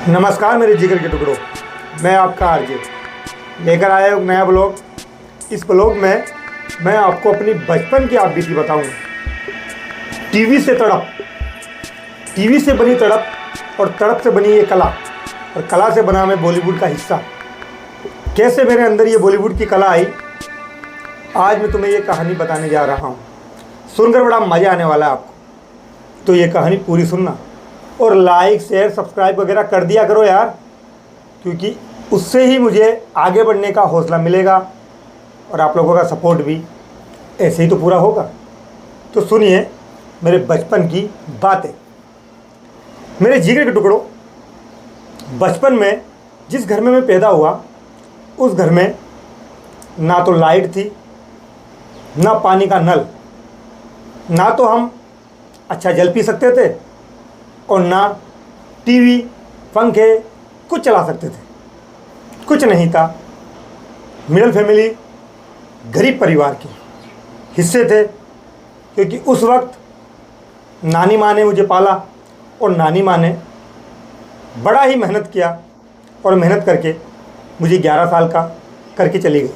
नमस्कार मेरे जिगर के टुकड़ों, मैं आपका आरजे लेकर आया हूँ नया ब्लॉग। इस ब्लॉग में मैं आपको अपनी बचपन की आप बीती बताऊँगा। टीवी से तड़प, टीवी से बनी तड़प और तड़प से बनी ये कला, और कला से बना मैं बॉलीवुड का हिस्सा। कैसे मेरे अंदर ये बॉलीवुड की कला आई, आज मैं तुम्हें ये कहानी बताने जा रहा हूँ। सुनकर बड़ा मज़ा आने वाला है आपको, तो ये कहानी पूरी सुनना और लाइक शेयर सब्सक्राइब वगैरह कर दिया करो यार, क्योंकि उससे ही मुझे आगे बढ़ने का हौसला मिलेगा और आप लोगों का सपोर्ट भी ऐसे ही तो पूरा होगा। तो सुनिए मेरे बचपन की बातें। मेरे जिगर के टुकड़ों, बचपन में जिस घर में मैं पैदा हुआ उस घर में ना तो लाइट थी, ना पानी का नल, ना तो हम अच्छा जल पी सकते थे और ना टीवी पंखे कुछ चला सकते थे। कुछ नहीं था। मिडिल फैमिली, गरीब परिवार के हिस्से थे, क्योंकि उस वक्त नानी माँ ने मुझे पाला और नानी माँ ने बड़ा ही मेहनत किया और मेहनत करके मुझे 11 साल का करके चली गई।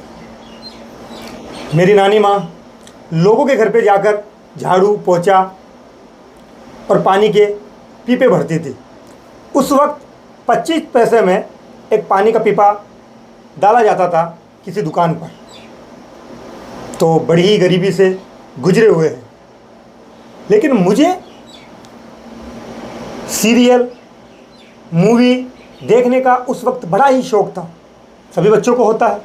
मेरी नानी माँ लोगों के घर पे जाकर झाड़ू पोछा और पानी के पीपे भरती थी। उस वक्त 25 पैसे में एक पानी का पीपा डाला जाता था किसी दुकान पर, तो बड़ी ही गरीबी से गुजरे हुए हैं। लेकिन मुझे सीरियल मूवी देखने का उस वक्त बड़ा ही शौक़ था। सभी बच्चों को होता है,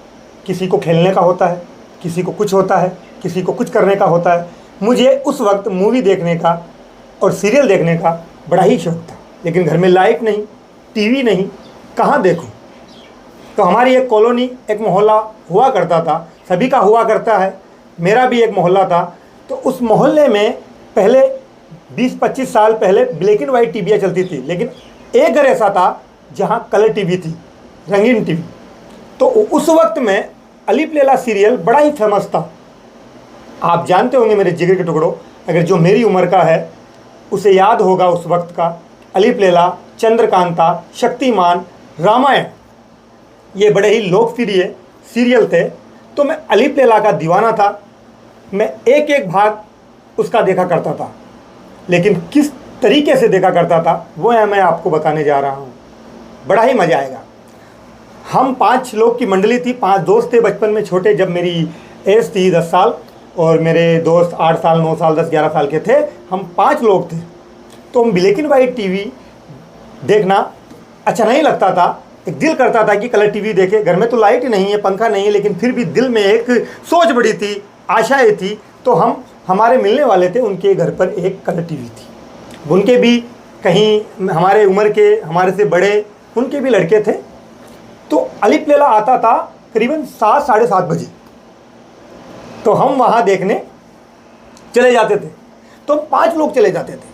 किसी को खेलने का होता है, किसी को कुछ होता है, किसी को कुछ करने का होता है। मुझे उस वक्त मूवी देखने का और सीरियल देखने का बड़ा ही शौक़ था। लेकिन घर में लाइट नहीं, टीवी नहीं, कहाँ देखूं। तो हमारी एक कॉलोनी, एक मोहल्ला हुआ करता था, सभी का हुआ करता है, मेरा भी एक मोहल्ला था। तो उस मोहल्ले में पहले 20-25 साल पहले ब्लैक एंड वाइट टीवियाँ चलती थी, लेकिन एक घर ऐसा था जहाँ कलर टीवी थी, रंगीन टीवी। तो उस वक्त में अलीफ लैला सीरियल बड़ा ही फेमस था। आप जानते होंगे मेरे जिगर के टुकड़ों, अगर जो मेरी उम्र का है उसे याद होगा उस वक्त का अलीफ लैला, चंद्रकांता, शक्तिमान, रामायण, ये बड़े ही लोकप्रिय सीरियल थे। तो मैं अलीफ लैला का दीवाना था। मैं एक एक भाग उसका देखा करता था, लेकिन किस तरीके से देखा करता था वो मैं आपको बताने जा रहा हूँ। बड़ा ही मज़ा आएगा। हम 5 लोग की मंडली थी, 5 दोस्त थे बचपन में छोटे, जब मेरी एज थी 10 साल और मेरे दोस्त 8 साल 9 साल 10 11 साल के थे। हम 5 लोग थे। तो हम ब्लैक एंड वाइट टीवी देखना अच्छा नहीं लगता था। एक दिल करता था कि कलर टीवी देखे। घर में तो लाइट ही नहीं है, पंखा नहीं है, लेकिन फिर भी दिल में एक सोच बड़ी थी, आशाएं थी। तो हम हमारे मिलने वाले थे, उनके घर पर एक कलर टीवी थी। उनके भी कहीं हमारे उम्र के, हमारे से बड़े, उनके भी लड़के थे। तो अलीफ लैला आता था करीबन 7 साढ़े 7 बजे। तो हम वहाँ देखने चले जाते थे। तो 5 लोग चले जाते थे।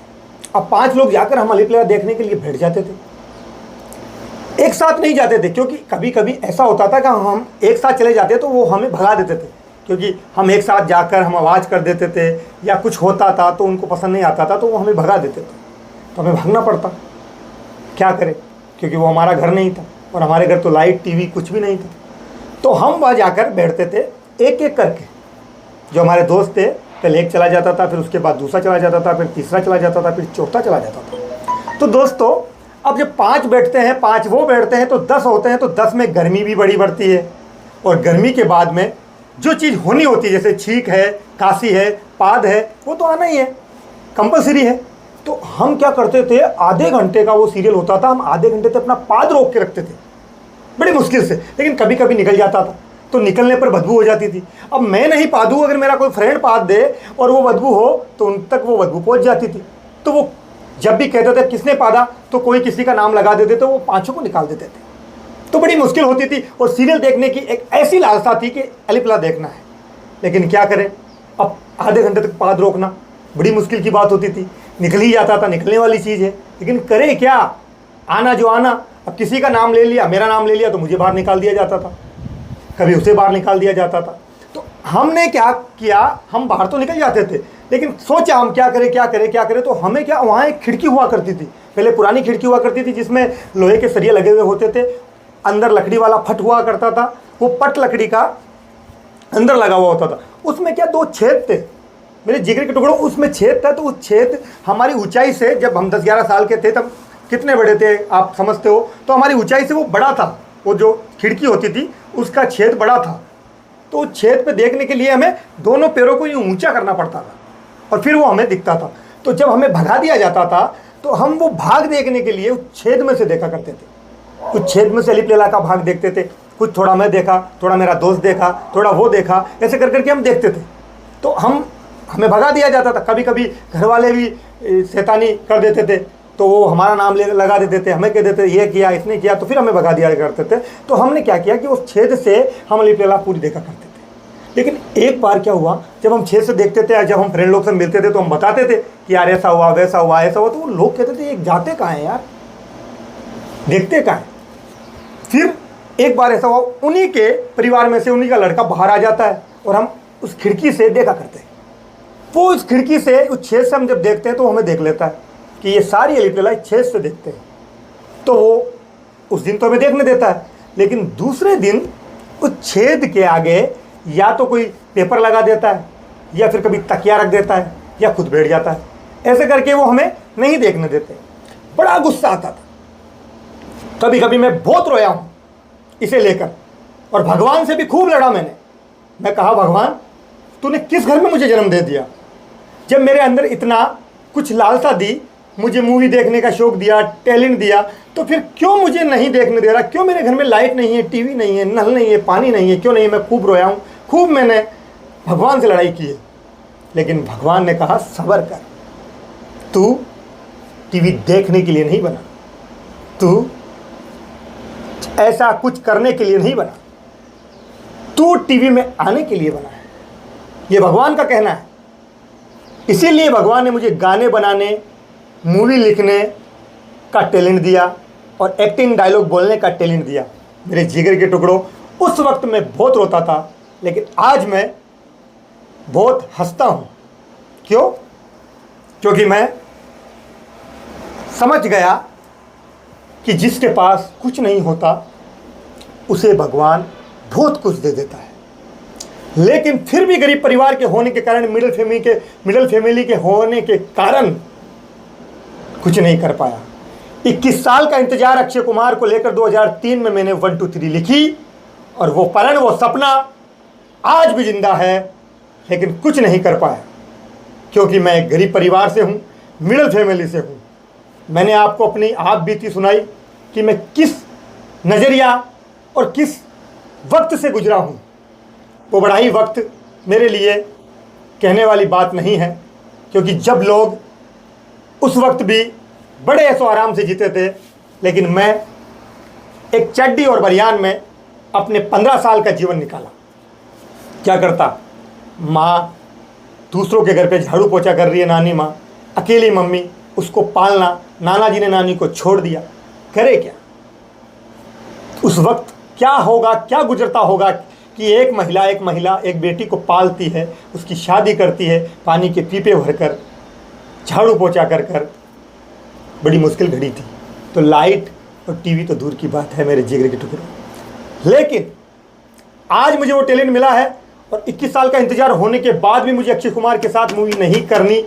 अब 5 लोग जाकर हम अलीफ लैला देखने के लिए बैठ जाते थे। एक साथ नहीं जाते थे, क्योंकि कभी कभी ऐसा होता था कि हम एक साथ चले जाते तो वो हमें भगा देते थे, क्योंकि हम एक साथ जाकर हम आवाज़ कर देते थे या कुछ होता था तो उनको पसंद नहीं आता था, तो वो हमें भगा देते थे। तो हमें भागना पड़ता, क्या करें, क्योंकि वो हमारा घर नहीं था और हमारे घर तो लाइट टीवी कुछ भी नहीं था। तो हम वहाँ जाकर बैठते थे एक एक करके। जो हमारे दोस्त थे, पहले एक चला जाता था, फिर उसके बाद दूसरा चला जाता था, फिर तीसरा चला जाता था, फिर चौथा चला जाता था। तो दोस्तों, अब जब 5 बैठते हैं, 5 वो बैठते हैं, तो 10 होते हैं। तो 10 में गर्मी भी बड़ी बढ़ती है, और गर्मी के बाद में जो चीज़ होनी होती है, जैसे छींक है, काशी है, पाद है, वो तो आना ही है, कंपलसरी है। तो हम क्या करते थे, आधे घंटे का वो सीरियल होता था, हम आधे घंटे तक अपना पाद रोक के रखते थे, बड़ी मुश्किल से। लेकिन कभी कभी निकल जाता था, तो निकलने पर बदबू हो जाती थी। अब मैं नहीं पादूँ, अगर मेरा कोई फ्रेंड पाद दे और वो बदबू हो तो उन तक वो बदबू पहुंच जाती थी। तो वो जब भी कहते थे किसने पादा, तो कोई किसी का नाम लगा देते, तो वो 5 को निकाल देते थे। तो बड़ी मुश्किल होती थी। और सीरियल देखने की एक ऐसी लालसा थी कि अलीफ लैला देखना है, लेकिन क्या करें, अब आधे घंटे तक पाद रोकना बड़ी मुश्किल की बात होती थी। निकल ही जाता था, निकलने वाली चीज़ है, लेकिन करे क्या, आना जो आना। अब किसी का नाम ले लिया, मेरा नाम ले लिया, तो मुझे बाहर निकाल दिया जाता था, कभी उसे बाहर निकाल दिया जाता था। तो हमने क्या किया, हम बाहर तो निकल जाते थे, लेकिन सोचा हम क्या करें क्या करें क्या करें। तो हमें क्या, वहाँ एक खिड़की हुआ करती थी, पहले पुरानी खिड़की हुआ करती थी जिसमें लोहे के सरिये लगे हुए होते थे, अंदर लकड़ी वाला फट हुआ करता था, वो पट लकड़ी का अंदर लगा हुआ होता था। उसमें क्या 2 छेद थे, मेरे जिगर के टुकड़ों, उसमें छेद था। तो उस छेद हमारी ऊंचाई से, जब हम 10-11 साल के थे तब कितने बड़े थे आप समझते हो, तो हमारी ऊंचाई से वो बड़ा था, वो जो खिड़की होती थी उसका छेद बड़ा था। तो उस छेद पे देखने के लिए हमें दोनों पैरों को यूँ ऊंचा करना पड़ता था और फिर वो हमें दिखता था। तो जब हमें भगा दिया जाता था तो हम वो भाग देखने के लिए उस छेद में से देखा करते थे। उस छेद में से अली प्लेला का भाग देखते थे, कुछ थोड़ा मैं देखा, थोड़ा मेरा दोस्त देखा, थोड़ा वो देखा, ऐसे कर करके हम देखते थे। तो हमें भगा दिया जाता था। कभी कभी घर वाले भी शैतानी कर देते थे, तो वो हमारा नाम लगा देते थे, हमें कह देते ये किया इसने किया, तो फिर हमें भगा दिया करते थे। तो हमने क्या किया कि उस छेद से हम अली प्लेला पूरी देखा करते थे। लेकिन एक बार क्या हुआ, जब हम छेद से देखते थे, जब हम फ्रेंड लोग से मिलते थे तो हम बताते थे कि यार ऐसा हुआ वैसा हुआ ऐसा हुआ, तो वो लोग कहते थे ये जाते कहाँ हैं यार, देखते कहाँ हैं। फिर एक बार ऐसा हुआ, उन्हीं के परिवार में से उन्हीं का लड़का बाहर आ जाता है और हम उस खिड़की से देखा करते हैं। वो उस खिड़की से, उस छेद से हम जब देखते हैं तो हमें देख लेता है कि ये सारी अली प्लेला छेद से देखते हैं। तो वो उस दिन तो हमें देखने देता है, लेकिन दूसरे दिन उस छेद के आगे या तो कोई पेपर लगा देता है या फिर कभी तकिया रख देता है या खुद बैठ जाता है। ऐसे करके वो हमें नहीं देखने देते। बड़ा गुस्सा आता था। कभी कभी मैं बहुत रोया हूँ इसे लेकर, और भगवान से भी खूब लड़ा मैंने। मैं कहा भगवान तूने किस घर में मुझे जन्म दे दिया, जब मेरे अंदर इतना कुछ लालसा दी, मुझे मूवी देखने का शौक दिया, टैलेंट दिया, तो फिर क्यों मुझे नहीं देखने दे रहा? क्यों मेरे घर में लाइट नहीं है, टीवी नहीं है, नल नहीं है, पानी नहीं है, क्यों नहीं है? मैं खूब रोया हूँ, खूब मैंने भगवान से लड़ाई की है। लेकिन भगवान ने कहा सब्र कर, तू टीवी देखने के लिए नहीं बना, तू ऐसा कुछ करने के लिए नहीं बना, तू टीवी में आने के लिए बना है। ये भगवान का कहना है। इसीलिए भगवान ने मुझे गाने बनाने, मूवी लिखने का टैलेंट दिया और एक्टिंग, डायलॉग बोलने का टैलेंट दिया। मेरे जिगर के टुकड़ों, उस वक्त मैं बहुत रोता था, लेकिन आज मैं बहुत हंसता हूँ। क्यों? क्योंकि मैं समझ गया कि जिसके पास कुछ नहीं होता उसे भगवान बहुत कुछ दे देता है। लेकिन फिर भी गरीब परिवार के होने के कारण, मिडिल फैमिली के होने के कारण कुछ नहीं कर पाया। 21 साल का इंतजार अक्षय कुमार को लेकर 2003 में मैंने 1 2 3 लिखी, और वो पलन, वो सपना आज भी जिंदा है, लेकिन कुछ नहीं कर पाया क्योंकि मैं एक गरीब परिवार से हूँ, मिडिल फैमिली से हूँ। मैंने आपको अपनी आप बीती सुनाई कि मैं किस नज़रिया और किस वक्त से गुजरा हूँ। वो बड़ा ही वक्त मेरे लिए कहने वाली बात नहीं है, क्योंकि जब लोग उस वक्त भी बड़े ऐसो आराम से जीते थे, लेकिन मैं एक चड्डी और बनियान में अपने 15 साल का जीवन निकाला। क्या करता? माँ दूसरों के घर पे झाड़ू पोछा कर रही है, नानी माँ, अकेली मम्मी, उसको पालना, नाना जी ने नानी को छोड़ दिया, करे क्या? उस वक्त क्या होगा, क्या गुजरता होगा कि एक महिला एक बेटी को पालती है, उसकी शादी करती है, पानी के पीपे भरकर, झाड़ू पोछा कर कर। बड़ी मुश्किल घड़ी थी। तो लाइट और टीवी तो दूर की बात है मेरे जिगर के टुकड़े। लेकिन आज मुझे वो टैलेंट मिला है, और 21 साल का इंतजार होने के बाद भी मुझे अक्षय कुमार के साथ मूवी नहीं करनी,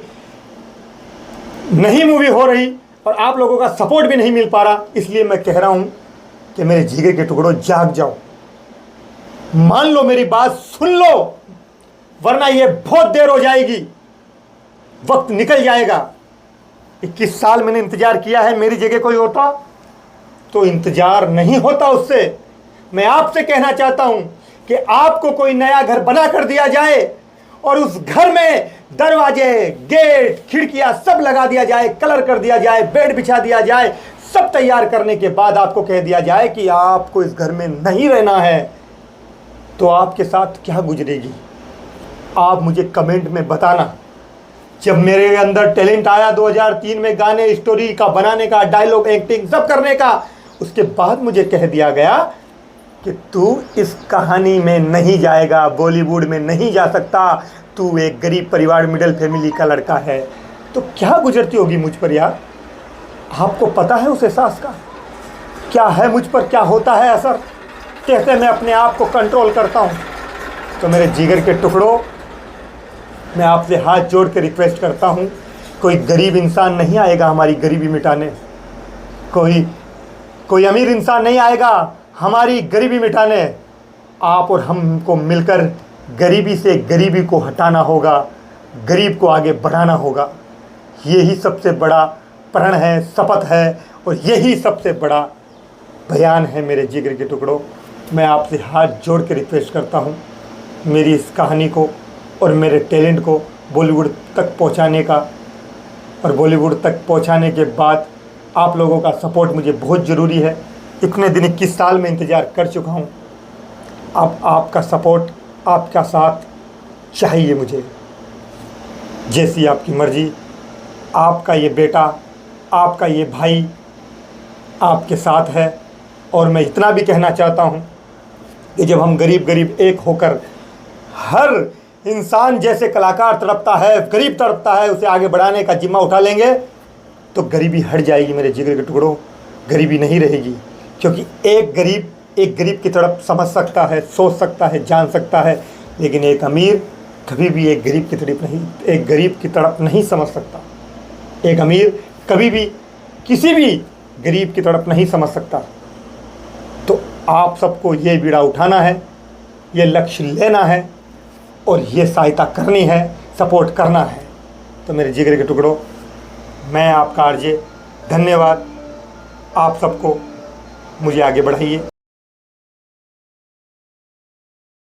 नहीं मूवी हो रही, और आप लोगों का सपोर्ट भी नहीं मिल पा रहा। इसलिए मैं कह रहा हूँ कि मेरे जिगर के टुकड़ों, जाग जाओ, मान लो मेरी बात, सुन लो, वरना ये बहुत देर हो जाएगी, वक्त निकल जाएगा। 21 साल मैंने इंतजार किया है, मेरी जगह कोई होता तो इंतजार नहीं होता उससे। मैं आपसे कहना चाहता हूं कि आपको कोई नया घर बना कर दिया जाए और उस घर में दरवाजे, गेट, खिड़कियां सब लगा दिया जाए, कलर कर दिया जाए, बेड बिछा दिया जाए, सब तैयार करने के बाद आपको कह दिया जाए कि आपको इस घर में नहीं रहना है, तो आपके साथ क्या गुजरेगी? आप मुझे कमेंट में बताना। जब मेरे अंदर टैलेंट आया 2003 में, गाने, स्टोरी का बनाने का, डायलॉग, एक्टिंग सब करने का, उसके बाद मुझे कह दिया गया कि तू इस कहानी में नहीं जाएगा, बॉलीवुड में नहीं जा सकता, तू एक गरीब परिवार, मिडिल फैमिली का लड़का है। तो क्या गुजरती होगी मुझ पर यार? आपको पता है उस एहसास का क्या है, मुझ पर क्या होता है असर। कहते मैं अपने आप को कंट्रोल करता हूँ। तो मेरे जिगर के टुकड़ों, मैं आपसे हाथ जोड़ के रिक्वेस्ट करता हूँ, कोई गरीब इंसान नहीं आएगा हमारी गरीबी मिटाने, कोई अमीर इंसान नहीं आएगा हमारी गरीबी मिटाने। आप और हमको मिलकर गरीबी से गरीबी को हटाना होगा, गरीब को आगे बढ़ाना होगा। यही सबसे बड़ा प्रण है, शपथ है, और यही सबसे बड़ा बयान है मेरे जिगर के टुकड़ों। मैं आपसे हाथ जोड़ के रिक्वेस्ट करता हूँ, मेरी इस कहानी को और मेरे टैलेंट को बॉलीवुड तक पहुँचाने का, और बॉलीवुड तक पहुँचाने के बाद आप लोगों का सपोर्ट मुझे बहुत ज़रूरी है। इतने दिन 21 साल में इंतज़ार कर चुका हूँ। अब आपका सपोर्ट, आपका साथ चाहिए मुझे। जैसी आपकी मर्ज़ी। आपका ये बेटा, आपका ये भाई आपके साथ है। और मैं इतना भी कहना चाहता हूँ कि जब हम गरीब गरीब एक होकर, हर इंसान जैसे कलाकार तड़पता है, गरीब तड़पता है, उसे आगे बढ़ाने का जिम्मा उठा लेंगे तो गरीबी हट जाएगी मेरे जिगर के टुकड़ों। गरीबी नहीं रहेगी, क्योंकि एक गरीब की तड़प समझ सकता है, सोच सकता है, जान सकता है, लेकिन एक अमीर कभी भी एक गरीब की तड़प नहीं समझ सकता। एक अमीर कभी भी किसी भी गरीब की तड़प नहीं समझ सकता। तो आप सबको ये बीड़ा उठाना है, ये लक्ष्य लेना है, और ये सहायता करनी है, सपोर्ट करना है। तो मेरे जिगर के टुकड़ों, मैं आपका आरजे, धन्यवाद। आप सबको मुझे आगे बढ़ाइए।